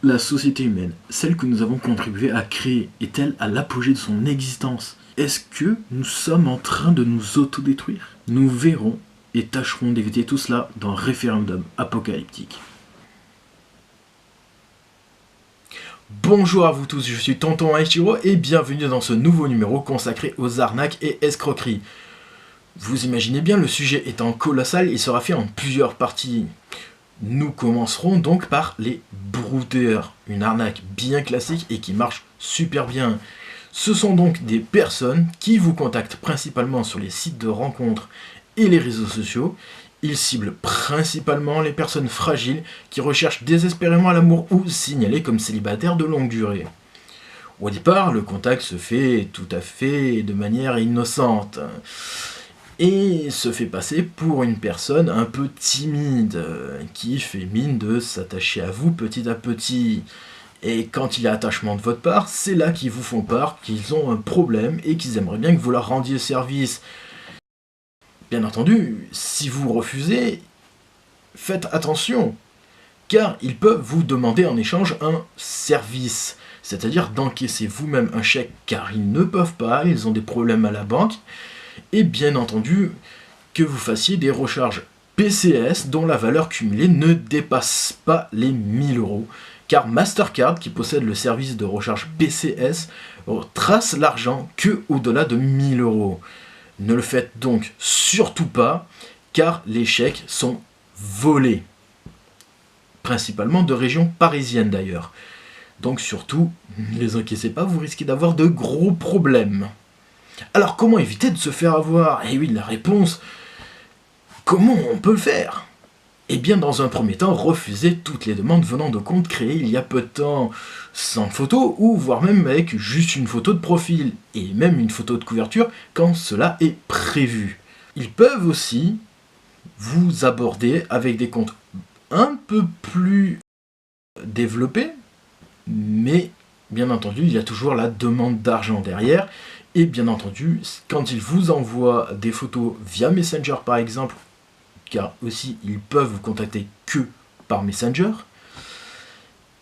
La société humaine, celle que nous avons contribué à créer, est-elle à l'apogée de son existence? Est-ce que nous sommes en train de nous autodétruire? Nous verrons et tâcherons d'éviter tout cela dans Référendum Apocalyptique. Bonjour à vous tous, je suis Tonton Aichiro et bienvenue dans ce nouveau numéro consacré aux arnaques et escroqueries. Vous imaginez bien, le sujet étant colossal, il sera fait en plusieurs parties. Nous commencerons donc par les brouteurs, une arnaque bien classique et qui marche super bien. Ce sont donc des personnes qui vous contactent principalement sur les sites de rencontres et les réseaux sociaux. Ils ciblent principalement les personnes fragiles qui recherchent désespérément l'amour ou signalées comme célibataires de longue durée. Au départ, le contact se fait tout à fait de manière innocente et se fait passer pour une personne un peu timide, qui fait mine de s'attacher à vous petit à petit. Et quand il y a attachement de votre part, c'est là qu'ils vous font part qu'ils ont un problème et qu'ils aimeraient bien que vous leur rendiez service. Bien entendu, si vous refusez, faites attention, car ils peuvent vous demander en échange un service, c'est-à-dire d'encaisser vous-même un chèque, car ils ne peuvent pas, ils ont des problèmes à la banque, et bien entendu que vous fassiez des recharges PCS dont la valeur cumulée ne dépasse pas les 1000 €, car Mastercard, qui possède le service de recharge PCS, trace l'argent que au-delà de 1000 €. Ne le faites donc surtout pas, car les chèques sont volés, principalement de régions parisiennes d'ailleurs. Donc surtout, ne les encaissez pas, vous risquez d'avoir de gros problèmes. Alors comment éviter de se faire avoir? Eh oui, la réponse, comment on peut le faire? Eh bien, dans un premier temps, refusez toutes les demandes venant de comptes créés il y a peu de temps, sans photo, ou voire même avec juste une photo de profil, et même une photo de couverture quand cela est prévu. Ils peuvent aussi vous aborder avec des comptes un peu plus développés, mais bien entendu, il y a toujours la demande d'argent derrière, et bien entendu, quand ils vous envoient des photos via Messenger par exemple, car aussi ils peuvent vous contacter que par Messenger,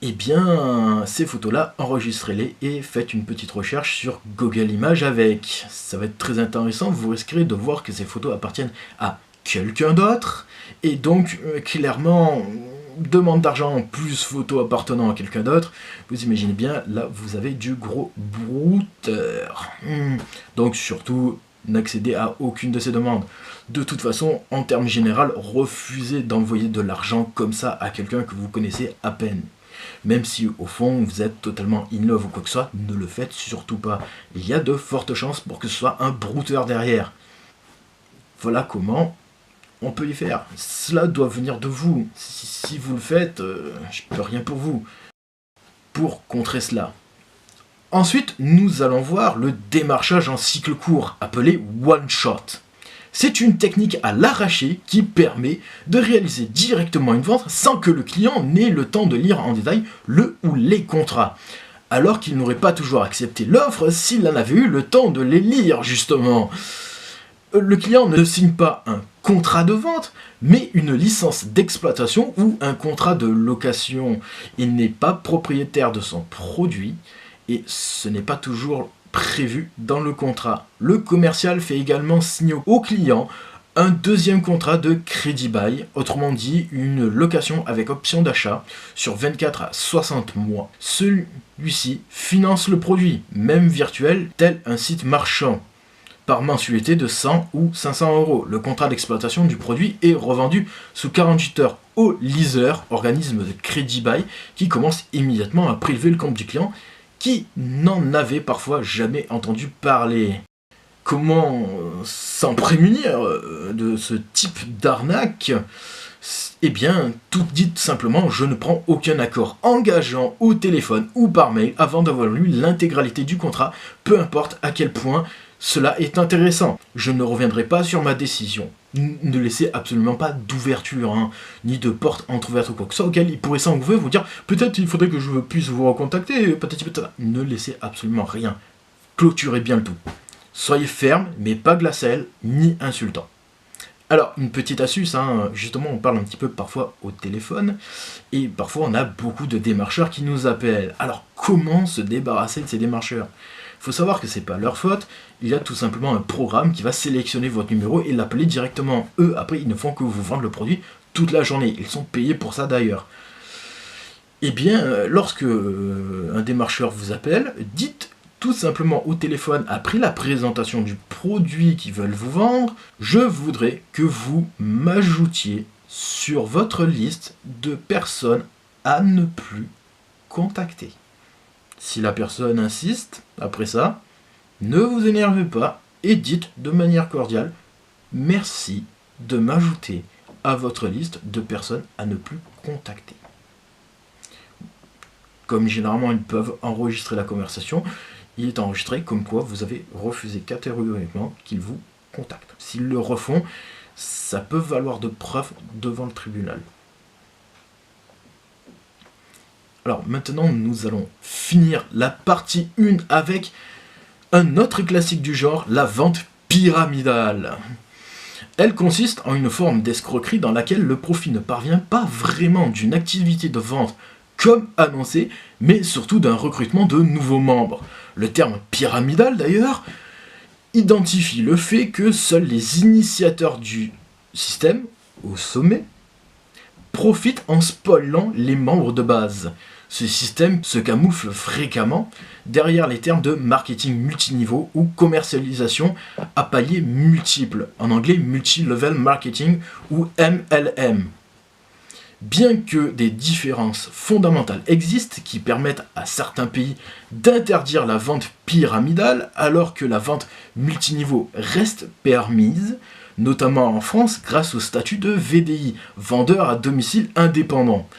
et bien ces photos-là, enregistrez-les et faites une petite recherche sur Google Images avec. Ça va être très intéressant, vous risquerez de voir que ces photos appartiennent à quelqu'un d'autre, et donc clairement, demande d'argent plus photo appartenant à quelqu'un d'autre, vous imaginez bien, là vous avez du gros brouteur. Donc surtout, n'accédez à aucune de ces demandes. De toute façon, en termes généraux, refusez d'envoyer de l'argent comme ça à quelqu'un que vous connaissez à peine. Même si au fond vous êtes totalement in love ou quoi que ce soit, ne le faites surtout pas. Il y a de fortes chances pour que ce soit un brouteur derrière. Voilà comment on peut y faire. Cela doit venir de vous. Si vous le faites, je peux rien pour vous. Pour contrer cela. Ensuite, nous allons voir le démarchage en cycle court, appelé one shot. C'est une technique à l'arraché qui permet de réaliser directement une vente sans que le client n'ait le temps de lire en détail le ou les contrats, alors qu'il n'aurait pas toujours accepté l'offre s'il en avait eu le temps de les lire justement. Le client ne signe pas un contrat de vente, mais une licence d'exploitation ou un contrat de location. Il n'est pas propriétaire de son produit et ce n'est pas toujours prévu dans le contrat. Le commercial fait également signer au client un deuxième contrat de crédit bail, autrement dit une location avec option d'achat sur 24 à 60 mois. Celui-ci finance le produit, même virtuel, tel un site marchand, par mensualité de 100 ou 500 €. Le contrat d'exploitation du produit est revendu sous 48 heures au leaser, organisme de crédit bail, qui commence immédiatement à prélever le compte du client qui n'en avait parfois jamais entendu parler. Comment s'en prémunir de ce type d'arnaque? Eh bien, tout dit simplement, je ne prends aucun accord engageant au téléphone ou par mail avant d'avoir lu l'intégralité du contrat, peu importe à quel point cela est intéressant. Je ne reviendrai pas sur ma décision. Ne laissez absolument pas d'ouverture, ni de porte entrouverte ou quoi que ce soit, auquel il pourrait s'engouffrer, vous dire peut-être il faudrait que je puisse vous recontacter, patati patata. Ne laissez absolument rien. Clôturez bien le tout. Soyez ferme, mais pas glacial, ni insultant. Alors, une petite astuce, hein, justement, on parle un petit peu parfois au téléphone, et parfois on a beaucoup de démarcheurs qui nous appellent. Alors, comment se débarrasser de ces démarcheurs? Il faut savoir que c'est pas leur faute, il y a tout simplement un programme qui va sélectionner votre numéro et l'appeler directement. Eux, après, ils ne font que vous vendre le produit toute la journée, ils sont payés pour ça d'ailleurs. Eh bien, lorsque un démarcheur vous appelle, dites tout simplement au téléphone, après la présentation du produit qu'ils veulent vous vendre, je voudrais que vous m'ajoutiez sur votre liste de personnes à ne plus contacter. Si la personne insiste, après ça, ne vous énervez pas et dites de manière cordiale « Merci de m'ajouter à votre liste de personnes à ne plus contacter ». Comme généralement ils peuvent enregistrer la conversation, il est enregistré comme quoi vous avez refusé catégoriquement qu'ils vous contactent. S'ils le refont, ça peut valoir de preuve devant le tribunal. Alors maintenant, nous allons finir la partie 1 avec un autre classique du genre, la vente pyramidale. Elle consiste en une forme d'escroquerie dans laquelle le profit ne parvient pas vraiment d'une activité de vente comme annoncé, mais surtout d'un recrutement de nouveaux membres. Le terme pyramidal d'ailleurs identifie le fait que seuls les initiateurs du système, au sommet, profitent en spoilant les membres de base. Ce système se camoufle fréquemment derrière les termes de marketing multiniveau ou commercialisation à paliers multiples, en anglais multi-level marketing ou MLM. Bien que des différences fondamentales existent qui permettent à certains pays d'interdire la vente pyramidale alors que la vente multiniveau reste permise, notamment en France grâce au statut de VDI, vendeur à domicile indépendant.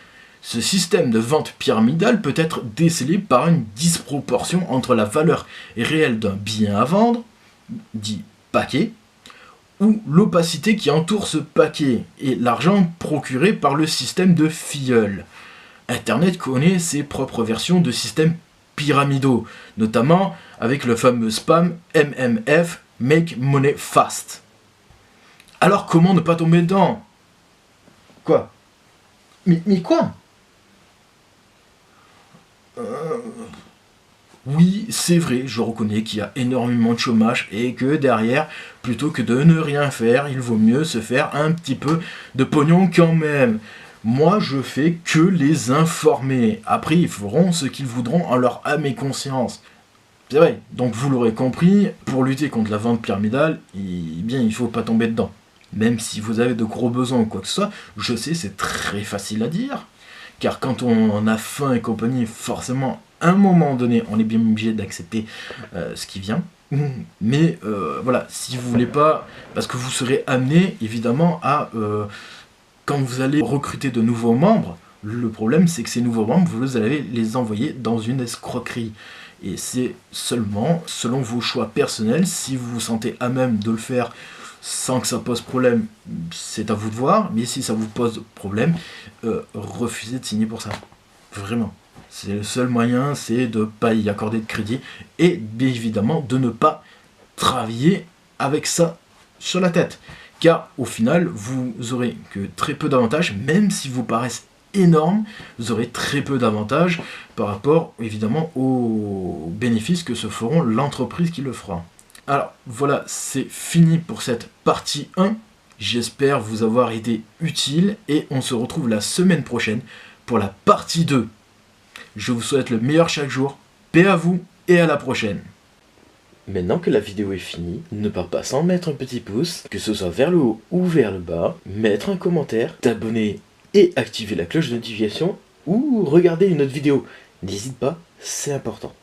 Ce système de vente pyramidale peut être décelé par une disproportion entre la valeur réelle d'un bien à vendre, dit paquet, ou l'opacité qui entoure ce paquet et l'argent procuré par le système de filleul. Internet connaît ses propres versions de systèmes pyramidaux, notamment avec le fameux spam MMF, Make Money Fast. Alors comment ne pas tomber dedans? Quoi? Mais quoi? Oui, c'est vrai, je reconnais qu'il y a énormément de chômage et que derrière, plutôt que de ne rien faire, il vaut mieux se faire un petit peu de pognon quand même. Moi, je fais que les informer. Après, ils feront ce qu'ils voudront en leur âme et conscience. C'est vrai, donc vous l'aurez compris, pour lutter contre la vente pyramidale, bien, il faut pas tomber dedans. Même si vous avez de gros besoins ou quoi que ce soit, je sais, c'est très facile à dire. Car quand on a faim et compagnie, forcément, à un moment donné, on est bien obligé d'accepter ce qui vient. Mais voilà, si vous voulez pas, parce que vous serez amené, évidemment, à, quand vous allez recruter de nouveaux membres, le problème, c'est que ces nouveaux membres, vous allez les envoyer dans une escroquerie. Et c'est seulement, selon vos choix personnels, si vous vous sentez à même de le faire sans que ça pose problème, c'est à vous de voir, mais si ça vous pose problème, refusez de signer pour ça. Vraiment. C'est le seul moyen, c'est de ne pas y accorder de crédit et bien évidemment de ne pas travailler avec ça sur la tête. Car au final, vous aurez que très peu d'avantages, même si vous paraissent énormes, vous aurez très peu d'avantages par rapport évidemment aux bénéfices que se feront l'entreprise qui le fera. Alors voilà, c'est fini pour cette partie 1. J'espère vous avoir été utile et on se retrouve la semaine prochaine pour la partie 2. Je vous souhaite le meilleur chaque jour. Paix à vous et à la prochaine. Maintenant que la vidéo est finie, ne pars pas sans mettre un petit pouce, que ce soit vers le haut ou vers le bas, mettre un commentaire, t'abonner et activer la cloche de notification ou regarder une autre vidéo. N'hésite pas, c'est important.